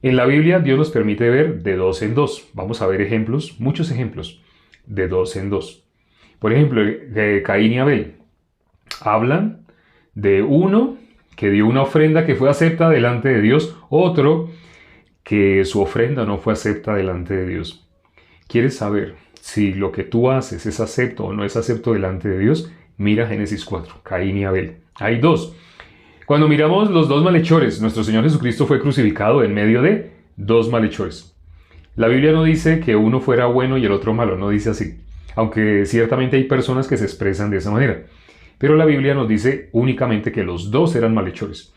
En la Biblia Dios nos permite ver de dos en dos. Vamos a ver ejemplos, muchos ejemplos, de dos en dos. Por ejemplo, Caín y Abel hablan de uno que dio una ofrenda que fue acepta delante de Dios, otro que su ofrenda no fue acepta delante de Dios. ¿Quieres saber si lo que tú haces es acepto o no es acepto delante de Dios? Mira Génesis 4, Caín y Abel. Hay dos. Cuando miramos los dos malhechores, nuestro Señor Jesucristo fue crucificado en medio de dos malhechores. La Biblia no dice que uno fuera bueno y el otro malo, no dice así. Aunque ciertamente hay personas que se expresan de esa manera. Pero la Biblia nos dice únicamente que los dos eran malhechores.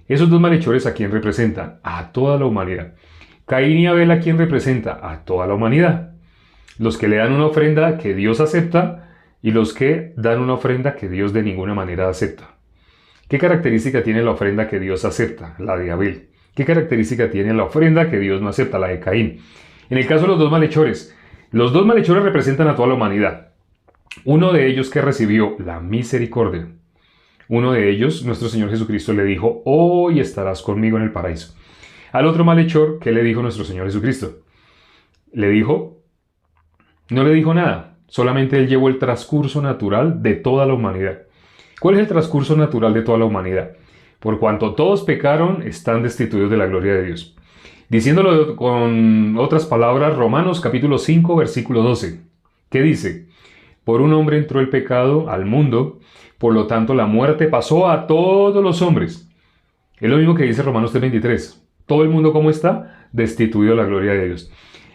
Esos dos malhechores, ¿a quién representan? A toda la humanidad. Caín y Abel, ¿a quién representa? A toda la humanidad. Los que le dan una ofrenda que Dios acepta y los que dan una ofrenda que Dios de ninguna manera acepta. ¿Qué característica tiene la ofrenda que Dios acepta? La de Abel. ¿Qué característica tiene la ofrenda que Dios no acepta? La de Caín. En el caso de los dos malhechores representan a toda la humanidad. Uno de ellos que recibió la misericordia. Uno de ellos, nuestro Señor Jesucristo le dijo, hoy estarás conmigo en el paraíso. Al otro malhechor, ¿qué le dijo nuestro Señor Jesucristo? Le dijo, no le dijo nada, solamente él llevó el transcurso natural de toda la humanidad. ¿Cuál es el transcurso natural de toda la humanidad? Por cuanto todos pecaron, están destituidos de la gloria de Dios. Diciéndolo con otras palabras, Romanos capítulo 5, versículo 12. ¿Qué dice? Por un hombre entró el pecado al mundo, por lo tanto la muerte pasó a todos los hombres. Es lo mismo que dice Romanos 3:23. Todo el mundo, ¿cómo está? Destituido de la gloria de Dios.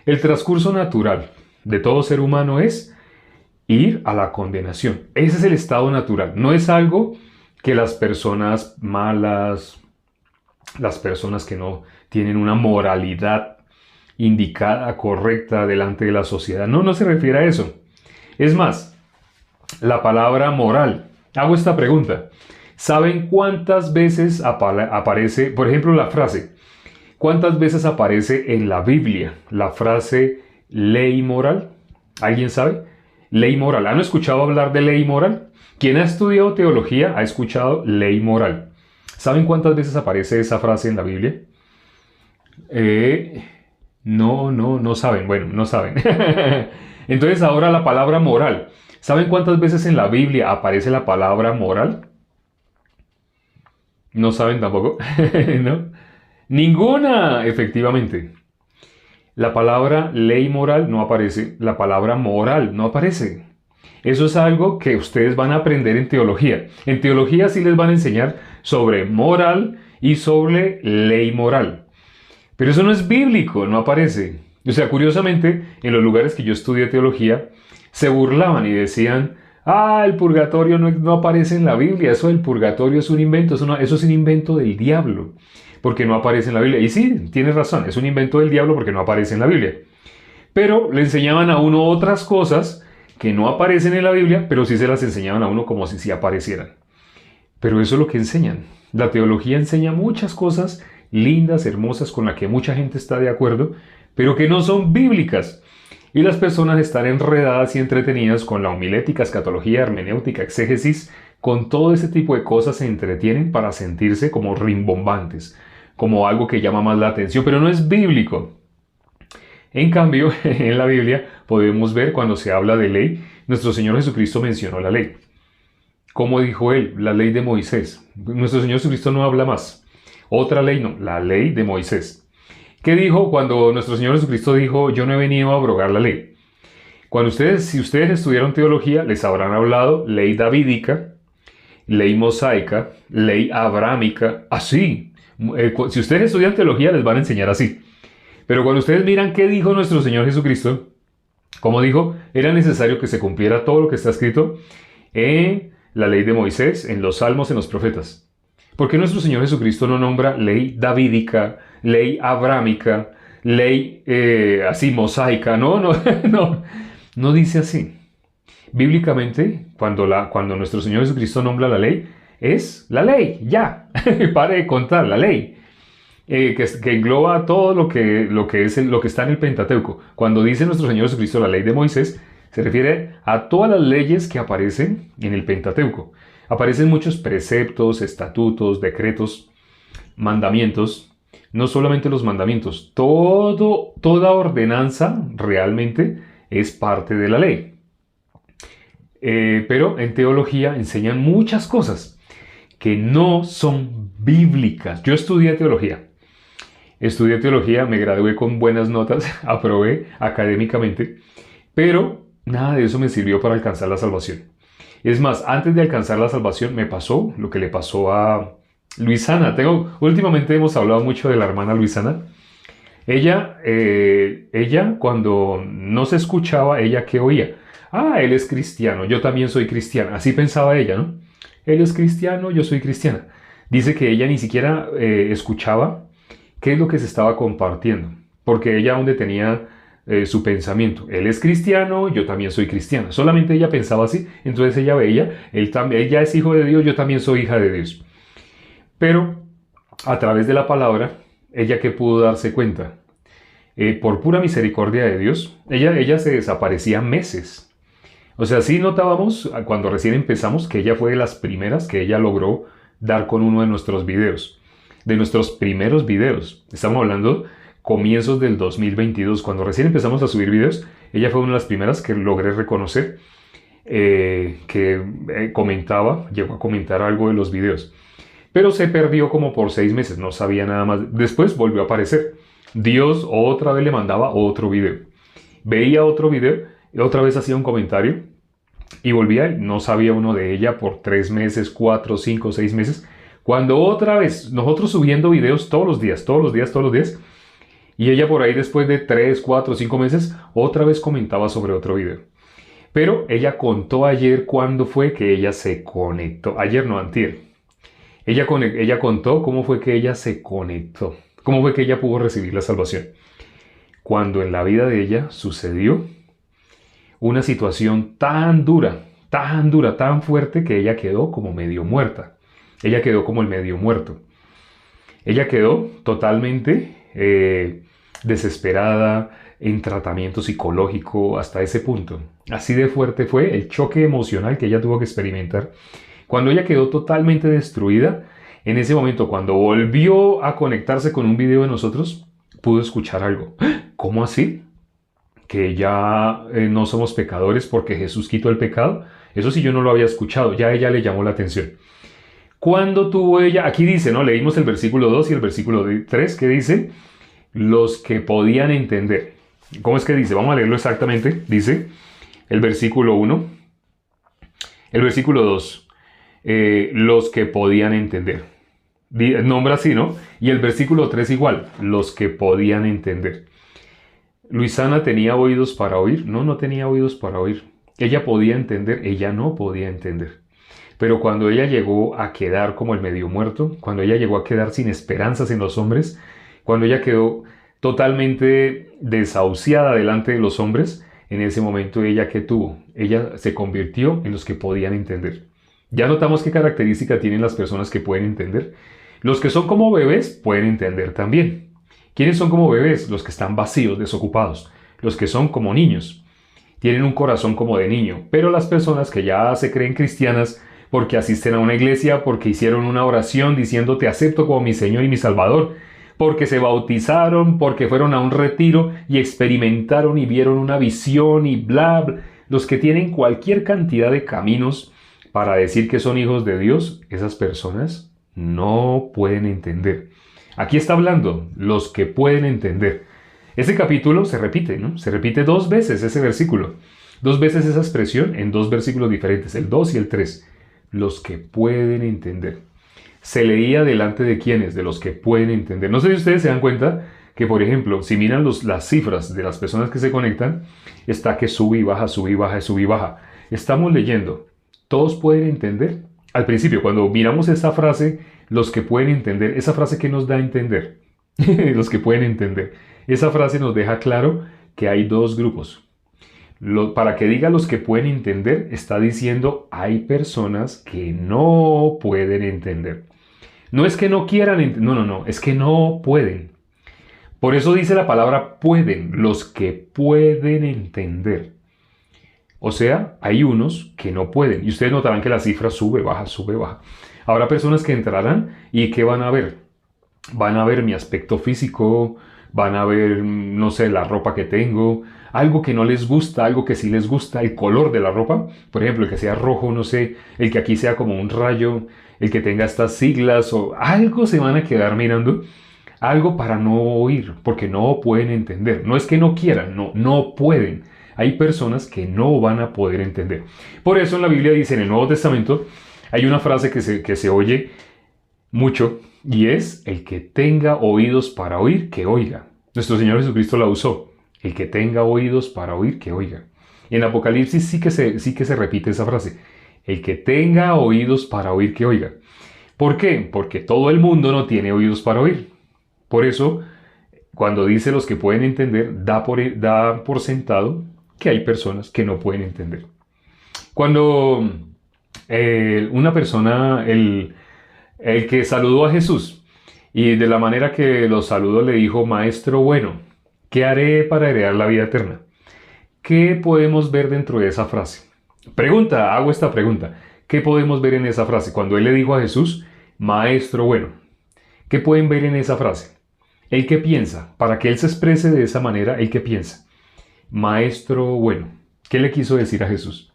El transcurso natural de todo ser humano es ir a la condenación. Ese es el estado natural. No es algo que las personas malas, las personas que no tienen una moralidad indicada, correcta delante de la sociedad. No, no se refiere a eso. Es más, la palabra moral. Hago esta pregunta. ¿Saben cuántas veces aparece, por ejemplo, la frase? ¿Cuántas veces aparece en la Biblia la frase ley moral? ¿Alguien sabe? Ley moral. ¿Han escuchado hablar de ley moral? Quien ha estudiado teología ha escuchado ley moral. ¿Saben cuántas veces aparece esa frase en la Biblia? No saben. Bueno, no saben. Entonces ahora la palabra moral. ¿Saben cuántas veces en la Biblia aparece la palabra moral? ¿No saben tampoco? ¿No? Ninguna, efectivamente. La palabra ley moral no aparece. La palabra moral no aparece. Eso es algo que ustedes van a aprender en teología. En teología sí les van a enseñar sobre moral y sobre ley moral. Pero eso no es bíblico, no aparece. O sea, curiosamente, en los lugares que yo estudié teología, se burlaban y decían, el purgatorio no aparece en la Biblia, eso del purgatorio es un invento, eso es un invento del diablo, porque no aparece en la Biblia. Y sí, tienes razón, es un invento del diablo porque no aparece en la Biblia. Pero le enseñaban a uno otras cosas que no aparecen en la Biblia, pero sí se las enseñaban a uno como si sí aparecieran. Pero eso es lo que enseñan. La teología enseña muchas cosas lindas, hermosas, con las que mucha gente está de acuerdo, pero que no son bíblicas. Y las personas están enredadas y entretenidas con la homilética, escatología, hermenéutica, exégesis, con todo ese tipo de cosas se entretienen para sentirse como rimbombantes, como algo que llama más la atención, pero no es bíblico. En cambio, en la Biblia podemos ver cuando se habla de ley, nuestro Señor Jesucristo mencionó la ley. ¿Cómo dijo él? La ley de Moisés. Nuestro Señor Jesucristo no habla más. Otra ley no, la ley de Moisés. ¿Qué dijo cuando nuestro Señor Jesucristo dijo, yo no he venido a abrogar la ley? Si ustedes estudiaron teología, les habrán hablado ley davídica, ley mosaica, ley abrámica, así. Si ustedes estudian teología, les van a enseñar así. Pero cuando ustedes miran qué dijo nuestro Señor Jesucristo, como dijo, era necesario que se cumpliera todo lo que está escrito en la ley de Moisés, en los salmos, en los profetas. ¿Por qué nuestro Señor Jesucristo no nombra ley davídica, ley abrámica, ley así mosaica? No dice así. Bíblicamente, cuando nuestro Señor Jesucristo nombra la ley, es la ley, ya. Pare de contar, la ley. Que engloba todo lo que está en el Pentateuco. Cuando dice nuestro Señor Jesucristo la ley de Moisés, se refiere a todas las leyes que aparecen en el Pentateuco. Aparecen muchos preceptos, estatutos, decretos, mandamientos, No solamente los mandamientos, toda ordenanza realmente es parte de la ley. Pero en teología enseñan muchas cosas que no son bíblicas. Yo estudié teología, me gradué con buenas notas, aprobé académicamente, pero nada de eso me sirvió para alcanzar la salvación. Es más, antes de alcanzar la salvación me pasó lo que le pasó a Luisana. Últimamente hemos hablado mucho de la hermana Luisana. Ella cuando no se escuchaba, ella ¿qué oía? Ah, él es cristiano, yo también soy cristiana. Así pensaba ella, ¿no? Él es cristiano, yo soy cristiana. Dice que ella ni siquiera escuchaba qué es lo que se estaba compartiendo, porque ella donde tenía su pensamiento. Él es cristiano, yo también soy cristiana. Solamente ella pensaba así, entonces ella veía, ella es hijo de Dios, yo también soy hija de Dios. Pero a través de la palabra, ella que pudo darse cuenta, por pura misericordia de Dios, ella se desaparecía meses. O sea, sí notábamos cuando recién empezamos que ella fue de las primeras que ella logró dar con uno de nuestros videos, de nuestros primeros videos. Estamos hablando comienzos del 2022, cuando recién empezamos a subir videos, ella fue una de las primeras que logré reconocer, comentaba, llegó a comentar algo de los videos. Pero se perdió como por 6 meses, no sabía nada más. Después volvió a aparecer. Dios otra vez le mandaba otro video. Veía otro video, y otra vez hacía un comentario y volvía y no sabía uno de ella por 3 meses, 4, 5, 6 meses. Cuando otra vez, nosotros subiendo videos todos los días, y ella por ahí después de 3, 4, 5 meses, otra vez comentaba sobre otro video. Pero ella contó ayer cuándo fue que ella se conectó. Ayer no, antier. Ella contó cómo fue que ella se conectó, cómo fue que ella pudo recibir la salvación. Cuando en la vida de ella sucedió una situación tan dura, tan fuerte que ella quedó como medio muerta. Ella quedó como el medio muerto. Ella quedó totalmente desesperada, en tratamiento psicológico hasta ese punto. Así de fuerte fue el choque emocional que ella tuvo que experimentar. Cuando ella quedó totalmente destruida, en ese momento, cuando volvió a conectarse con un video de nosotros, pudo escuchar algo. ¿Cómo así? ¿Que ya no somos pecadores porque Jesús quitó el pecado? Eso sí yo no lo había escuchado, ya a ella le llamó la atención. ¿Cuándo tuvo ella? Aquí dice, ¿no? Leímos el versículo 2 y el versículo 3, que dice, los que podían entender. ¿Cómo es que dice? Vamos a leerlo exactamente. Dice el versículo 1, el versículo 2. Los que podían entender. Nombra así, ¿no? Y el versículo 3 igual, los que podían entender. ¿Luisana tenía oídos para oír? No, no tenía oídos para oír. Ella podía entender, ella no podía entender. Pero cuando ella llegó a quedar como el medio muerto, cuando ella llegó a quedar sin esperanzas en los hombres, cuando ella quedó totalmente desahuciada delante de los hombres, en ese momento ella ¿qué tuvo? Ella se convirtió en los que podían entender. Ya notamos qué característica tienen las personas que pueden entender. Los que son como bebés pueden entender también. ¿Quiénes son como bebés? Los que están vacíos, desocupados. Los que son como niños. Tienen un corazón como de niño. Pero las personas que ya se creen cristianas porque asisten a una iglesia, porque hicieron una oración diciendo te acepto como mi Señor y mi Salvador, porque se bautizaron, porque fueron a un retiro y experimentaron y vieron una visión y bla, bla. Los que tienen cualquier cantidad de caminos para decir que son hijos de Dios, esas personas no pueden entender. Aquí está hablando los que pueden entender. Ese capítulo se repite, ¿no? Se repite 2 veces ese versículo. 2 veces esa expresión en 2 versículos diferentes, el 2 y el 3. Los que pueden entender. Se leía delante de quienes, de los que pueden entender. No sé si ustedes se dan cuenta que, por ejemplo, si miran las cifras de las personas que se conectan, está que sube y baja, sube y baja, sube y baja. Estamos leyendo. ¿Todos pueden entender? Al principio, cuando miramos esa frase, los que pueden entender, esa frase que nos da a entender, los que pueden entender, esa frase nos deja claro que hay 2 grupos. Para que diga los que pueden entender, está diciendo hay personas que no pueden entender. No es que no quieran entender, no, es que no pueden. Por eso dice la palabra pueden, los que pueden entender. O sea, hay unos que no pueden. Y ustedes notarán que la cifra sube, baja, sube, baja. Habrá personas que entrarán y ¿qué van a ver? van a ver mi aspecto físico, van a ver, no sé, la ropa que tengo, algo que no les gusta, algo que sí les gusta, el color de la ropa, por ejemplo, el que sea rojo, no sé, el que aquí sea como un rayo, el que tenga estas siglas o algo se van a quedar mirando, algo para no oír, porque no pueden entender. No es que no quieran, no, no pueden. Hay personas que no van a poder entender. Por eso en la Biblia dice, en el Nuevo Testamento, hay una frase que se oye mucho y es: el que tenga oídos para oír, que oiga. Nuestro Señor Jesucristo la usó: el que tenga oídos para oír, que oiga. Y en Apocalipsis sí que se repite esa frase: el que tenga oídos para oír, que oiga. ¿Por qué? Porque todo el mundo no tiene oídos para oír. Por eso, cuando dice los que pueden entender, da por sentado que hay personas que no pueden entender. Cuando una persona, el que saludó a Jesús, y de la manera que lo saludó le dijo: Maestro bueno, ¿qué haré para heredar la vida eterna? ¿Qué podemos ver dentro de esa frase? Hago esta pregunta. ¿Qué podemos ver en esa frase? Cuando él le dijo a Jesús: Maestro bueno, ¿qué pueden ver en esa frase? El que piensa, para que él se exprese de esa manera, el que piensa: Maestro bueno, ¿qué le quiso decir a Jesús?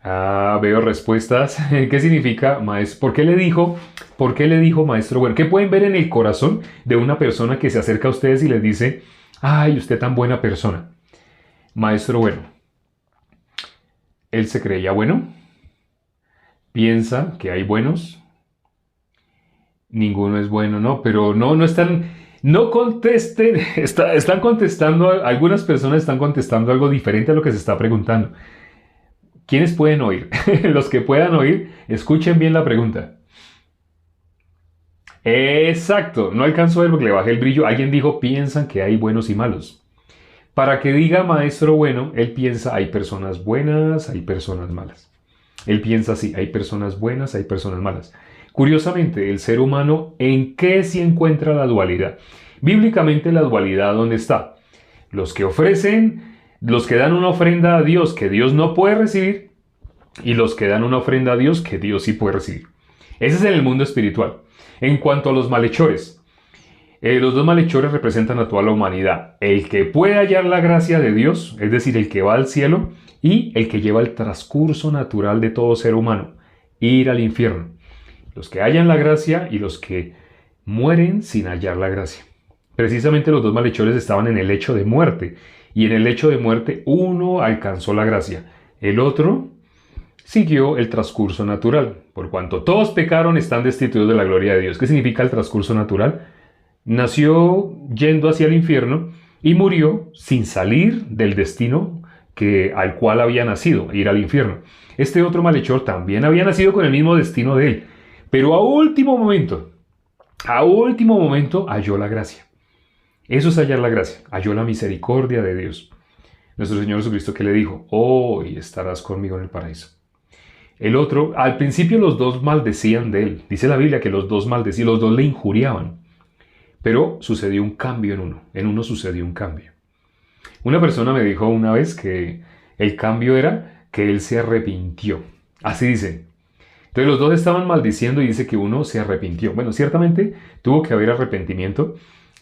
Veo respuestas. ¿Qué significa maestro? ¿Por qué le dijo maestro bueno? ¿Qué pueden ver en el corazón de una persona que se acerca a ustedes y les dice: ay, usted tan buena persona? Maestro bueno. ¿Él se creía bueno? ¿Piensa que hay buenos? Ninguno es bueno, ¿no? Pero no están, no contesten, están contestando, algunas personas están contestando algo diferente a lo que se está preguntando. ¿Quiénes pueden oír? Los que puedan oír, escuchen bien la pregunta. Exacto, no alcanzó a ver porque le bajé el brillo. Alguien dijo: piensan que hay buenos y malos. Para que diga maestro bueno, él piensa: hay personas buenas, hay personas malas. Él piensa así: hay personas buenas, hay personas malas. Curiosamente, el ser humano, ¿en qué se encuentra la dualidad? Bíblicamente, la dualidad, ¿dónde está? Los que ofrecen, los que dan una ofrenda a Dios que Dios no puede recibir, y los que dan una ofrenda a Dios que Dios sí puede recibir. Ese es en el mundo espiritual. En cuanto a los malhechores, los dos malhechores representan a toda la humanidad: el que puede hallar la gracia de Dios, es decir, el que va al cielo, y el que lleva el transcurso natural de todo ser humano, ir al infierno. Los que hallan la gracia y los que mueren sin hallar la gracia. Precisamente los dos malhechores estaban en el lecho de muerte, y en el lecho de muerte uno alcanzó la gracia, el otro siguió el transcurso natural. Por cuanto todos pecaron, están destituidos de la gloria de Dios. ¿Qué significa el transcurso natural? Nació yendo hacia el infierno y murió sin salir del destino al cual había nacido, ir al infierno. Este otro malhechor también había nacido con el mismo destino de él, pero a último momento halló la gracia. Eso es hallar la gracia, halló la misericordia de Dios. Nuestro Señor Jesucristo, ¿qué le dijo? Hoy estarás conmigo en el paraíso. El otro, al principio los dos maldecían de él. Dice la Biblia que los dos maldecían, los dos le injuriaban. Pero sucedió un cambio en uno sucedió un cambio. Una persona me dijo una vez que el cambio era que él se arrepintió. Así dice. Entonces los dos estaban maldiciendo y dice que uno se arrepintió. Bueno, ciertamente tuvo que haber arrepentimiento.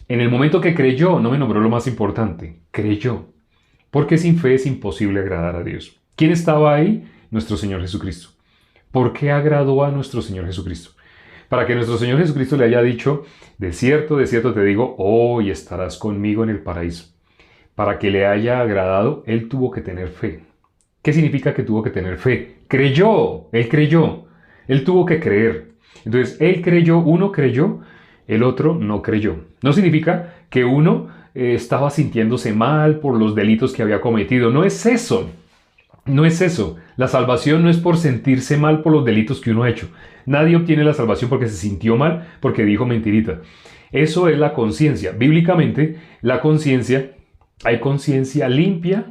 En el momento que creyó, no me nombró lo más importante, creyó. Porque sin fe es imposible agradar a Dios. ¿Quién estaba ahí? Nuestro Señor Jesucristo. ¿Por qué agradó a nuestro Señor Jesucristo? Para que nuestro Señor Jesucristo le haya dicho: de cierto te digo, hoy estarás conmigo en el paraíso. Para que le haya agradado, él tuvo que tener fe. ¿Qué significa que tuvo que tener fe? Creyó, él tuvo que creer. Entonces, él creyó, uno creyó, el otro no creyó. No significa que uno estaba sintiéndose mal por los delitos que había cometido. No es eso. No es eso. La salvación no es por sentirse mal por los delitos que uno ha hecho. Nadie obtiene la salvación porque se sintió mal, porque dijo mentirita. Eso es la conciencia. Bíblicamente, la conciencia, hay conciencia limpia,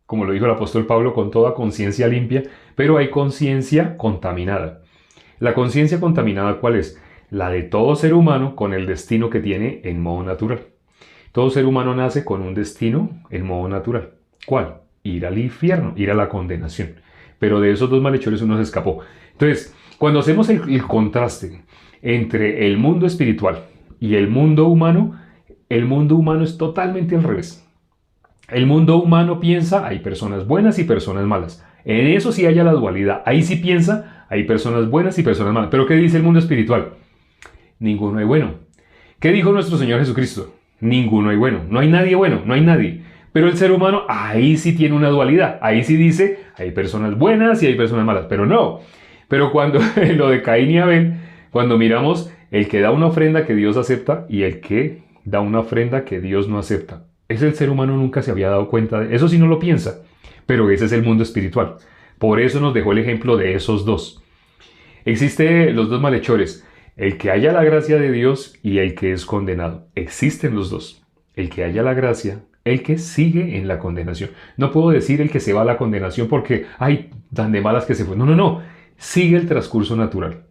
como lo dijo el apóstol Pablo, con toda conciencia limpia, pero hay conciencia contaminada. La conciencia contaminada, ¿cuál es? La de todo ser humano con el destino que tiene en modo natural. Todo ser humano nace con un destino en modo natural. ¿Cuál? Ir al infierno, ir a la condenación. Pero de esos dos malhechores uno se escapó. Entonces, cuando hacemos el contraste entre el mundo espiritual y el mundo humano es totalmente al revés. El mundo humano piensa, hay personas buenas y personas malas. En eso sí haya la dualidad. Ahí sí piensa, hay personas buenas y personas malas. Pero ¿qué dice el mundo espiritual? Ninguno hay bueno. ¿Qué dijo nuestro Señor Jesucristo? Ninguno hay bueno. No hay nadie bueno, no hay nadie. Pero el ser humano ahí sí tiene una dualidad. Ahí sí dice, hay personas buenas y hay personas malas. Pero no. Pero cuando lo de Caín y Abel, cuando miramos el que da una ofrenda que Dios acepta y el que da una ofrenda que Dios no acepta. Ese el ser humano nunca se había dado cuenta de eso, sí no lo piensa. Pero ese es el mundo espiritual. Por eso nos dejó el ejemplo de esos dos. Existen los dos malhechores. El que haya la gracia de Dios y el que es condenado. Existen los dos. El que haya la gracia, el que sigue en la condenación. No puedo decir el que se va a la condenación porque, ay, tan de malas que se fue. No, no, no. Sigue el transcurso natural.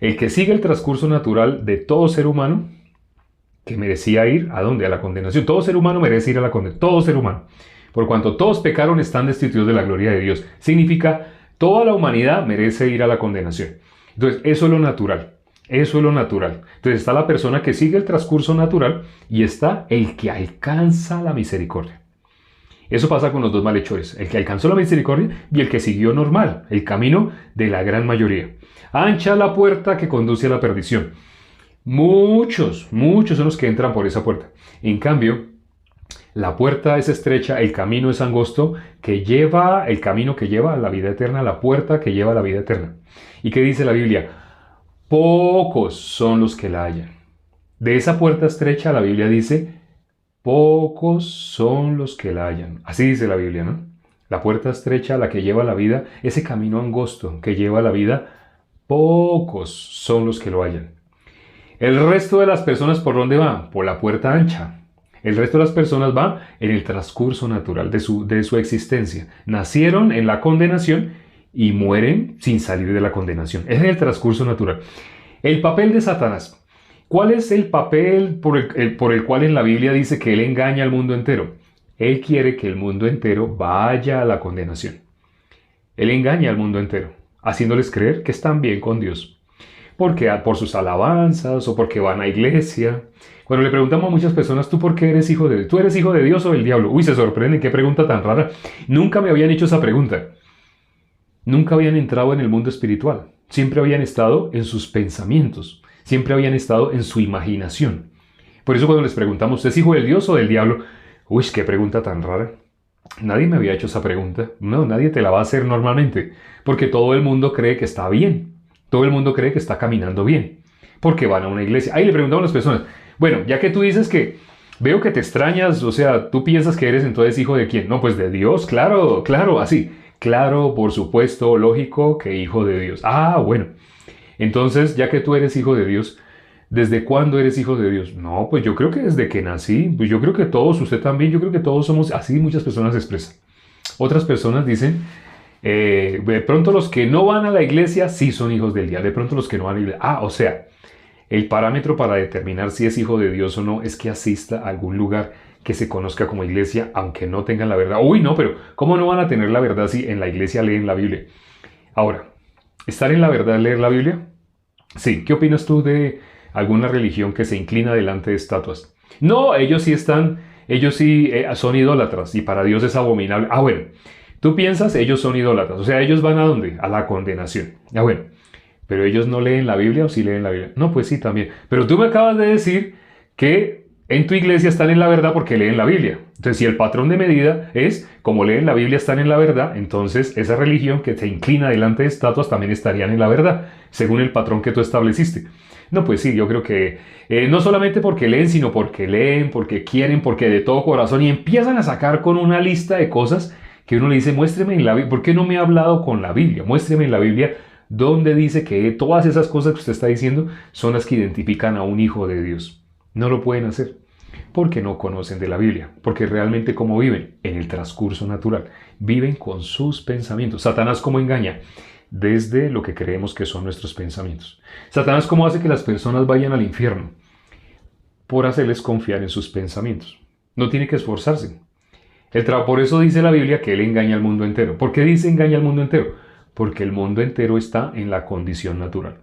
El que sigue el transcurso natural de todo ser humano, que merecía ir, ¿a dónde? A la condenación. Todo ser humano merece ir a la condenación. Todo ser humano. Por cuanto todos pecaron, están destituidos de la gloria de Dios. Significa, toda la humanidad merece ir a la condenación. Entonces, eso es lo natural. Eso es lo natural. Entonces está la persona que sigue el transcurso natural y está el que alcanza la misericordia. Eso pasa con los dos malhechores. El que alcanzó la misericordia y el que siguió normal, el camino de la gran mayoría. Ancha la puerta que conduce a la perdición. Muchos son los que entran por esa puerta. En cambio, la puerta es estrecha, el camino es angosto, el camino que lleva a la vida eterna, la puerta que lleva a la vida eterna. ¿Y qué dice la Biblia? Pocos son los que la hallan. De esa puerta estrecha la Biblia dice, pocos son los que la hallan. Así dice la Biblia, ¿no? La puerta estrecha, la que lleva a la vida, ese camino angosto que lleva a la vida, pocos son los que lo hallan. El resto de las personas, ¿por dónde van? Por la puerta ancha. El resto de las personas van en el transcurso natural de su existencia. Nacieron en la condenación y mueren sin salir de la condenación. Ese es el transcurso natural. El papel de Satanás. ¿Cuál es el papel por el cual en la Biblia dice que él engaña al mundo entero? Él quiere que el mundo entero vaya a la condenación. Él engaña al mundo entero, haciéndoles creer que están bien con Dios. Porque por sus alabanzas o porque van a iglesia. Cuando le preguntamos a muchas personas, ¿tú por qué eres hijo de Dios? ¿Tú eres hijo de Dios o del diablo? Uy, se sorprenden, qué pregunta tan rara. Nunca me habían hecho esa pregunta. Nunca habían entrado en el mundo espiritual. Siempre habían estado en sus pensamientos. Siempre habían estado en su imaginación. Por eso cuando les preguntamos, ¿usted es hijo del Dios o del diablo? Uy, qué pregunta tan rara. Nadie me había hecho esa pregunta. No, nadie te la va a hacer normalmente. Porque todo el mundo cree que está bien. Todo el mundo cree que está caminando bien. Porque van a una iglesia. Ahí le preguntamos a las personas, bueno, ya que tú dices que veo que te extrañas, o sea, tú piensas que eres entonces hijo de quién. No, pues de Dios, claro, así. Claro, por supuesto, lógico que hijo de Dios. Ah, bueno. Entonces, ya que tú eres hijo de Dios, ¿desde cuándo eres hijo de Dios? No, pues yo creo que desde que nací. Pues yo creo que todos, usted también, yo creo que todos somos así. Muchas personas expresan. Otras personas dicen, de pronto los que no van a la iglesia sí son hijos del diablo. De pronto los que no van a la iglesia. Ah, o sea, el parámetro para determinar si es hijo de Dios o no es que asista a algún lugar que se conozca como iglesia, aunque no tengan la verdad. Uy, no, pero ¿cómo no van a tener la verdad si en la iglesia leen la Biblia? Ahora, ¿estar en la verdad leer la Biblia? Sí. ¿Qué opinas tú de alguna religión que se inclina delante de estatuas? No, ellos sí son idólatras y para Dios es abominable. Ah, bueno, tú piensas, ellos son idólatras. O sea, ¿ellos van a dónde? A la condenación. Ah, bueno, ¿pero ellos no leen la Biblia o sí leen la Biblia? No, pues sí, también. Pero tú me acabas de decir que en tu iglesia están en la verdad porque leen la Biblia. Entonces, si el patrón de medida es, como leen la Biblia, están en la verdad, entonces esa religión que se inclina delante de estatuas también estarían en la verdad, según el patrón que tú estableciste. No, pues sí, yo creo que no solamente porque leen, sino porque leen, porque quieren, porque de todo corazón, y empiezan a sacar con una lista de cosas que uno le dice, muéstreme en la Biblia, ¿por qué no me ha hablado con la Biblia? Muéstreme en la Biblia donde dice que todas esas cosas que usted está diciendo son las que identifican a un hijo de Dios. No lo pueden hacer porque no conocen de la Biblia, porque realmente ¿cómo viven? En el transcurso natural. Viven con sus pensamientos. Satanás ¿cómo engaña? Desde lo que creemos que son nuestros pensamientos. Satanás ¿cómo hace que las personas vayan al infierno? Por hacerles confiar en sus pensamientos. No tiene que esforzarse. Por eso dice la Biblia que él engaña al mundo entero. ¿Por qué dice engaña al mundo entero? Porque el mundo entero está en la condición natural.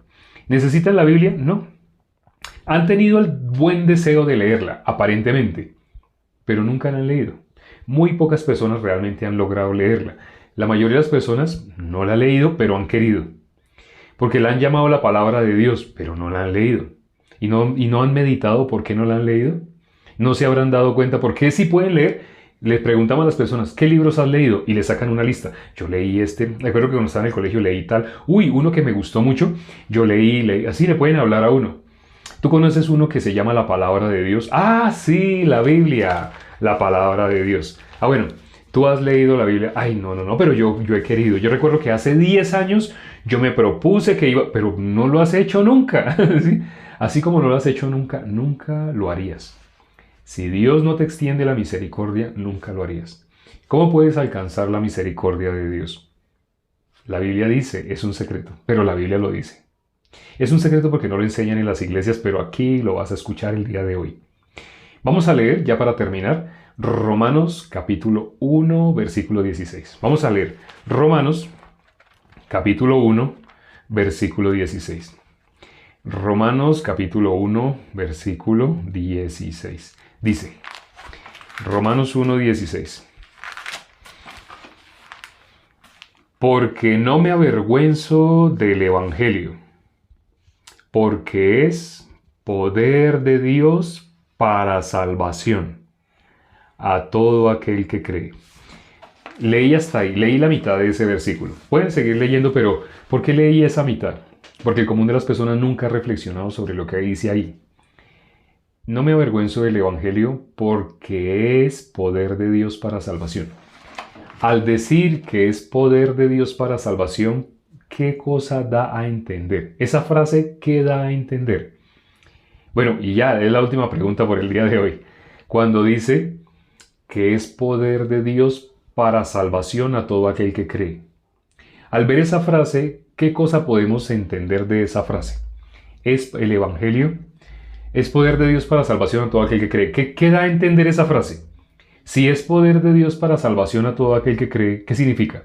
¿Necesitan la Biblia? No. Han tenido el buen deseo de leerla, aparentemente, pero nunca la han leído. Muy pocas personas realmente han logrado leerla. La mayoría de las personas no la han leído, pero han querido. Porque la han llamado la palabra de Dios, pero no la han leído. Y no han meditado por qué no la han leído. No se habrán dado cuenta por qué sí pueden leer. Les preguntamos a las personas, ¿qué libros has leído? Y le sacan una lista. Yo leí recuerdo que cuando estaba en el colegio leí tal. Uno que me gustó mucho, yo leí. Así le pueden hablar a uno. ¿Tú conoces uno que se llama la palabra de Dios? Ah, sí, la Biblia, la palabra de Dios. Ah, bueno, tú has leído la Biblia. Ay, no, pero yo he querido. Yo recuerdo que hace 10 años yo me propuse que iba, pero no lo has hecho nunca. ¿Sí? Así como no lo has hecho nunca, nunca lo harías. Si Dios no te extiende la misericordia, nunca lo harías. ¿Cómo puedes alcanzar la misericordia de Dios? La Biblia dice, es un secreto, pero la Biblia lo dice. Es un secreto porque no lo enseñan en las iglesias, pero aquí lo vas a escuchar el día de hoy. Vamos a leer, ya para terminar, Romanos capítulo 1, versículo 16. Vamos a leer Romanos capítulo 1, versículo 16. Romanos capítulo 1, versículo 16. Dice, Romanos 1, 16. Porque no me avergüenzo del Evangelio, porque es poder de Dios para salvación a todo aquel que cree. Leí hasta ahí, leí la mitad de ese versículo. Pueden seguir leyendo, pero ¿por qué leí esa mitad? Porque el común de las personas nunca ha reflexionado sobre lo que dice ahí. No me avergüenzo del Evangelio porque es poder de Dios para salvación. Al decir que es poder de Dios para salvación, ¿qué cosa da a entender? Esa frase, ¿qué da a entender? Bueno, y ya es la última pregunta por el día de hoy. Cuando dice que es poder de Dios para salvación a todo aquel que cree. Al ver esa frase, ¿qué cosa podemos entender de esa frase? ¿Es el Evangelio? ¿Es poder de Dios para salvación a todo aquel que cree? ¿Qué da a entender esa frase? Si es poder de Dios para salvación a todo aquel que cree, ¿qué significa?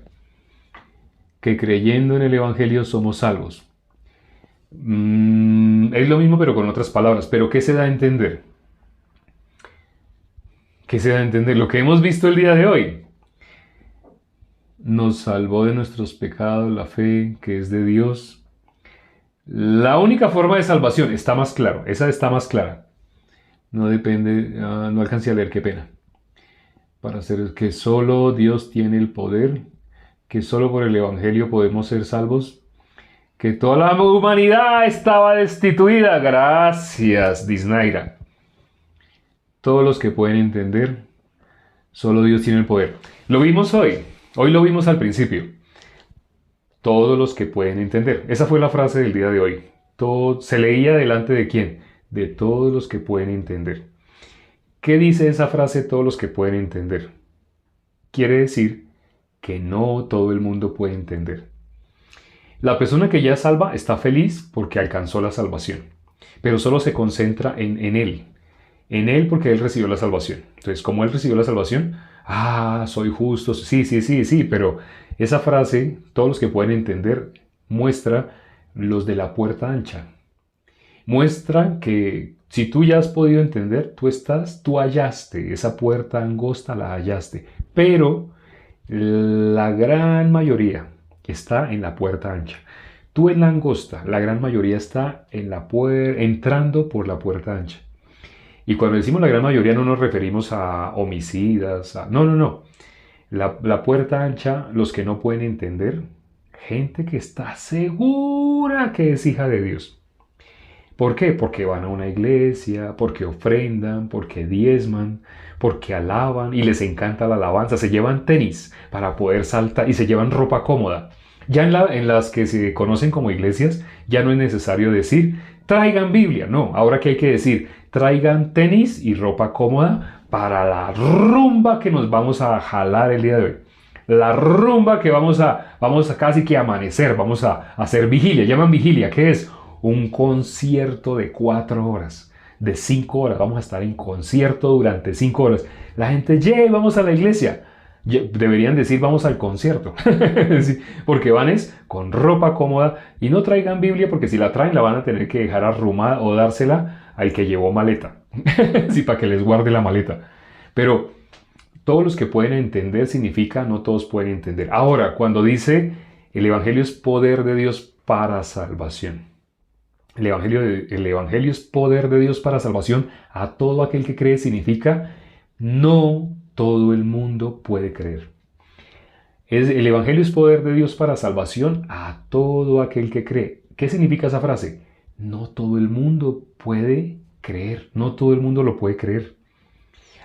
Que creyendo en el Evangelio somos salvos. Es lo mismo pero con otras palabras. ¿Pero qué se da a entender? ¿Qué se da a entender? Lo que hemos visto el día de hoy. Nos salvó de nuestros pecados la fe que es de Dios. La única forma de salvación está más claro. Esa está más clara. No depende, no alcancé a leer, qué pena. Para hacer que solo Dios tiene el poder, que solo por el Evangelio podemos ser salvos, que toda la humanidad estaba destituida. Gracias, Disnaira. Todos los que pueden entender, solo Dios tiene el poder. Lo vimos hoy lo vimos al principio. Todos los que pueden entender. Esa fue la frase del día de hoy. Todo, ¿se leía delante de quién? De todos los que pueden entender. ¿Qué dice esa frase, todos los que pueden entender? Quiere decir que no todo el mundo puede entender. La persona que ya es salva está feliz porque alcanzó la salvación, pero solo se concentra en Él. En Él porque Él recibió la salvación. Entonces, como Él recibió la salvación, soy justo, sí, pero esa frase, todos los que pueden entender, muestra los de la puerta ancha. Muestra que si tú ya has podido entender, tú hallaste esa puerta angosta, la hallaste. Pero la gran mayoría está en la puerta ancha. Tú en la angosta, la gran mayoría está en entrando por la puerta ancha. Y cuando decimos la gran mayoría no nos referimos a homicidas, no. La puerta ancha, los que no pueden entender, gente que está segura que es hija de Dios. ¿Por qué? Porque van a una iglesia, porque ofrendan, porque diezman, porque alaban y les encanta la alabanza. Se llevan tenis para poder saltar y se llevan ropa cómoda. Ya en las que se conocen como iglesias, ya no es necesario decir, traigan Biblia. No, ahora que hay que decir, traigan tenis y ropa cómoda para la rumba que nos vamos a jalar el día de hoy. La rumba que vamos a casi que amanecer, vamos a hacer vigilia. Llaman vigilia, ¿qué es? Un concierto de 4 horas, de 5 horas. Vamos a estar en concierto durante 5 horas. La gente, vamos a la iglesia. Deberían decir vamos al concierto, sí, porque van es con ropa cómoda y no traigan Biblia porque si la traen la van a tener que dejar arrumada o dársela al que llevó maleta, sí, para que les guarde la maleta. Pero todos los que pueden entender significa no todos pueden entender. Ahora, cuando dice el Evangelio es poder de Dios para salvación. El evangelio es poder de Dios para salvación a todo aquel que cree significa no todo el mundo puede creer. El Evangelio es poder de Dios para salvación a todo aquel que cree. ¿Qué significa esa frase? No todo el mundo puede creer, no todo el mundo lo puede creer.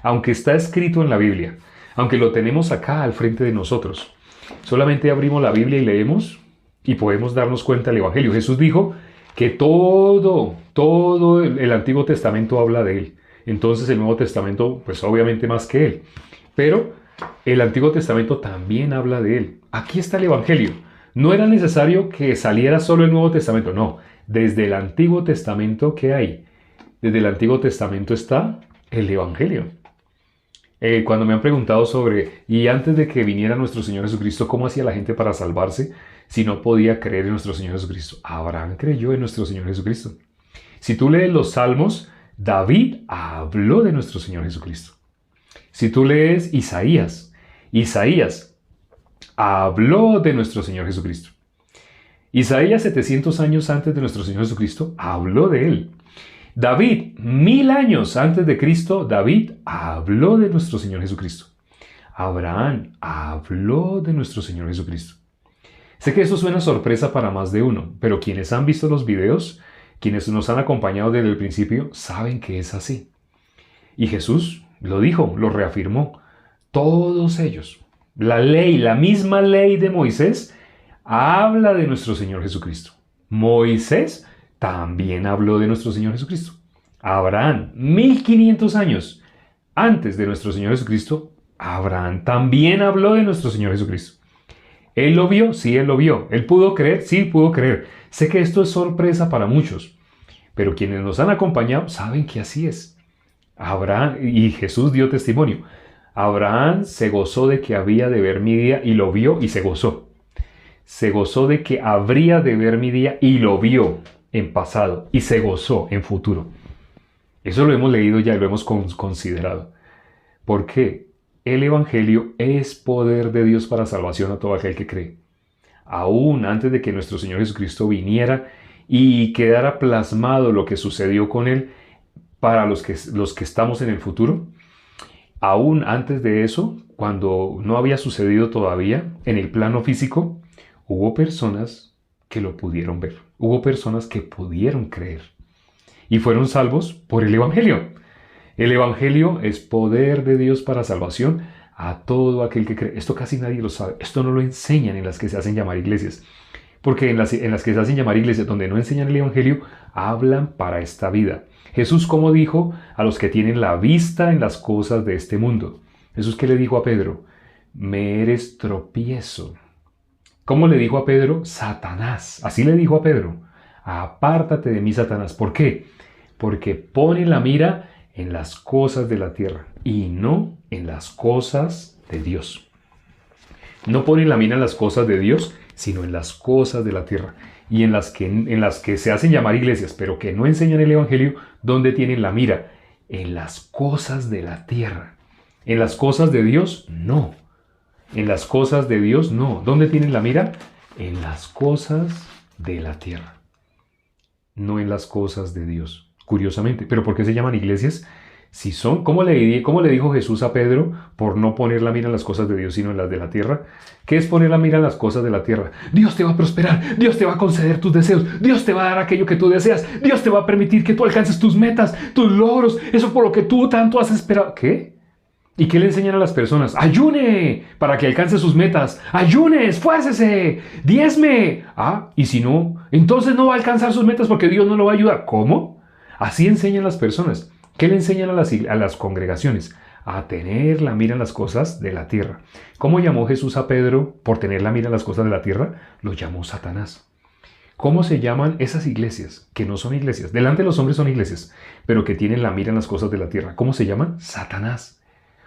Aunque está escrito en la Biblia, aunque lo tenemos acá al frente de nosotros, solamente abrimos la Biblia y leemos y podemos darnos cuenta del Evangelio. Jesús dijo que todo el Antiguo Testamento habla de él. Entonces el Nuevo Testamento, pues obviamente más que él. Pero el Antiguo Testamento también habla de él. Aquí está el Evangelio. No era necesario que saliera solo el Nuevo Testamento, no. Desde el Antiguo Testamento, ¿qué hay? Desde el Antiguo Testamento está el Evangelio. Cuando me han preguntado sobre, y antes de que viniera nuestro Señor Jesucristo, ¿cómo hacía la gente para salvarse si no podía creer en nuestro Señor Jesucristo? Abraham creyó en nuestro Señor Jesucristo. Si tú lees los Salmos, David habló de nuestro Señor Jesucristo. Si tú lees Isaías habló de nuestro Señor Jesucristo. Isaías 700 años antes de nuestro Señor Jesucristo habló de él. David, 1000 años antes de Cristo, David habló de nuestro Señor Jesucristo. Abraham habló de nuestro Señor Jesucristo. Sé que eso suena sorpresa para más de uno, pero quienes han visto los videos, quienes nos han acompañado desde el principio, saben que es así. Y Jesús lo dijo, lo reafirmó. Todos ellos, la ley, la misma ley de Moisés, habla de nuestro Señor Jesucristo. Moisés también habló de nuestro Señor Jesucristo. Abraham, 1500 años antes de nuestro Señor Jesucristo, Abraham también habló de nuestro Señor Jesucristo. ¿Él lo vio? Sí, él lo vio. ¿Él pudo creer? Sí, pudo creer. Sé que esto es sorpresa para muchos, pero quienes nos han acompañado saben que así es. Abraham, y Jesús dio testimonio. Abraham se gozó de que había de ver mi día y lo vio y se gozó. Se gozó de que habría de ver mi día y lo vio en pasado y se gozó en futuro. Eso lo hemos leído ya y lo hemos considerado. ¿Por qué? El Evangelio es poder de Dios para salvación a todo aquel que cree. Aún antes de que nuestro Señor Jesucristo viniera y quedara plasmado lo que sucedió con Él para los que estamos en el futuro, aún antes de eso, cuando no había sucedido todavía en el plano físico, hubo personas que lo pudieron ver. Hubo personas que pudieron creer y fueron salvos por el Evangelio. El Evangelio es poder de Dios para salvación a todo aquel que cree. Esto casi nadie lo sabe. Esto no lo enseñan en las que se hacen llamar iglesias. Porque en las que se hacen llamar iglesias donde no enseñan el Evangelio, hablan para esta vida. Jesús, como dijo a los que tienen la vista en las cosas de este mundo. Jesús, ¿qué le dijo a Pedro? Me eres tropiezo. ¿Cómo le dijo a Pedro? Satanás. Así le dijo a Pedro. Apártate de mí, Satanás. ¿Por qué? Porque pone la mira en las cosas de la tierra y no en las cosas de Dios. No pone la mira en las cosas de Dios, sino en las cosas de la tierra. Y en las que se hacen llamar iglesias, pero que no enseñan el Evangelio, ¿dónde tienen la mira? En las cosas de la tierra. En las cosas de Dios, no. En las cosas de Dios, no. ¿Dónde tienen la mira? En las cosas de la tierra. No en las cosas de Dios. Curiosamente. ¿Pero por qué se llaman iglesias? Si son, ¿cómo le dijo Jesús a Pedro por no poner la mira en las cosas de Dios sino en las de la tierra? ¿Qué es poner la mira en las cosas de la tierra? Dios te va a prosperar, Dios te va a conceder tus deseos, Dios te va a dar aquello que tú deseas, Dios te va a permitir que tú alcances tus metas, tus logros, eso por lo que tú tanto has esperado. ¿Qué? ¿Y qué le enseñan a las personas? Ayune para que alcance sus metas, ayune, esfuércese, diezme. Y si no, entonces no va a alcanzar sus metas porque Dios no lo va a ayudar. ¿Cómo? Así enseñan las personas. ¿Qué le enseñan a las congregaciones? A tener la mira en las cosas de la tierra. ¿Cómo llamó Jesús a Pedro por tener la mira en las cosas de la tierra? Lo llamó Satanás. ¿Cómo se llaman esas iglesias que no son iglesias? Delante de los hombres son iglesias, pero que tienen la mira en las cosas de la tierra. ¿Cómo se llaman? Satanás.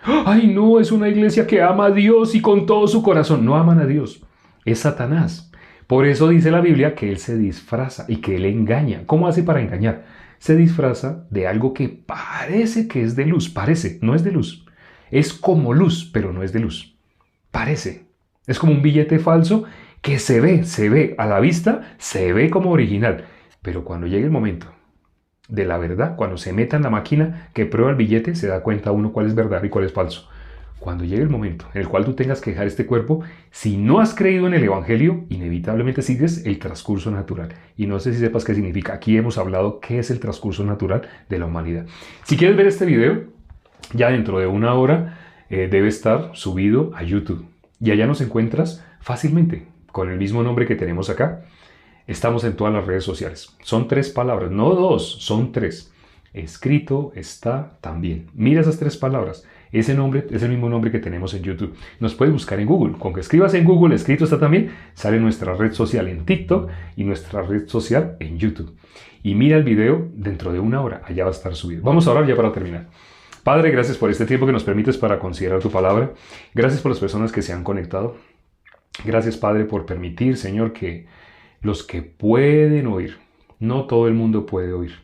Ay, no, es una iglesia que ama a Dios y con todo su corazón. No aman a Dios. Es Satanás. Por eso dice la Biblia que él se disfraza y que él engaña. ¿Cómo hace para engañar? Se disfraza de algo que parece que es de luz. Parece, no es de luz. Es como luz, pero no es de luz. Parece. Es como un billete falso que se ve a la vista, se ve como original. Pero cuando llegue el momento de la verdad, cuando se meta en la máquina que prueba el billete, se da cuenta uno cuál es verdad y cuál es falso. Cuando llegue el momento en el cual tú tengas que dejar este cuerpo, si no has creído en el Evangelio, inevitablemente sigues el transcurso natural. Y no sé si sepas qué significa. Aquí hemos hablado qué es el transcurso natural de la humanidad. Si quieres ver este video, ya dentro de una hora debe estar subido a YouTube. Y allá nos encuentras fácilmente, con el mismo nombre que tenemos acá. Estamos en todas las redes sociales. Son 3 palabras, no 2, son 3. Escrito está también. Mira esas 3 palabras. Ese nombre es el mismo nombre que tenemos en YouTube. Nos puedes buscar en Google. Con que escribas en Google, escrito está también, sale nuestra red social en TikTok y nuestra red social en YouTube. Y mira el video dentro de una hora. Allá va a estar subido. Vamos a orar ya para terminar. Padre, gracias por este tiempo que nos permites para considerar tu palabra. Gracias por las personas que se han conectado. Gracias, Padre, por permitir, Señor, que los que pueden oír, no todo el mundo puede oír.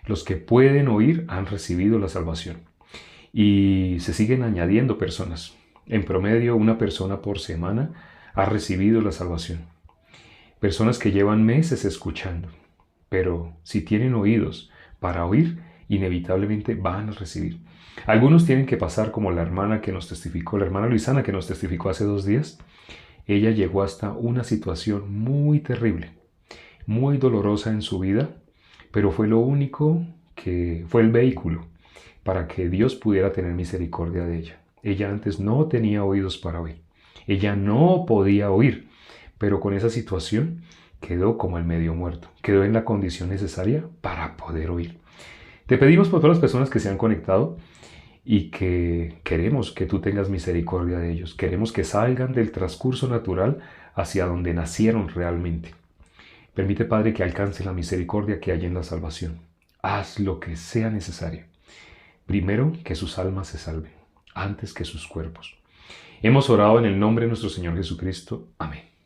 Los que pueden oír han recibido la salvación. Y se siguen añadiendo personas. En promedio, una persona por semana ha recibido la salvación. Personas que llevan meses escuchando. Pero si tienen oídos para oír, inevitablemente van a recibir. Algunos tienen que pasar como la hermana que nos testificó, la hermana Luisana que nos testificó hace 2 días. Ella llegó hasta una situación muy terrible, muy dolorosa en su vida, pero fue lo único que fue el vehículo para que Dios pudiera tener misericordia de ella. Ella antes no tenía oídos para oír. Ella no podía oír, pero con esa situación quedó como el medio muerto, quedó en la condición necesaria para poder oír. Te pedimos por todas las personas que se han conectado y que queremos que tú tengas misericordia de ellos. Queremos que salgan del transcurso natural hacia donde nacieron realmente. Permite, Padre, que alcance la misericordia que hay en la salvación. Haz lo que sea necesario. Primero, que sus almas se salven, antes que sus cuerpos. Hemos orado en el nombre de nuestro Señor Jesucristo. Amén.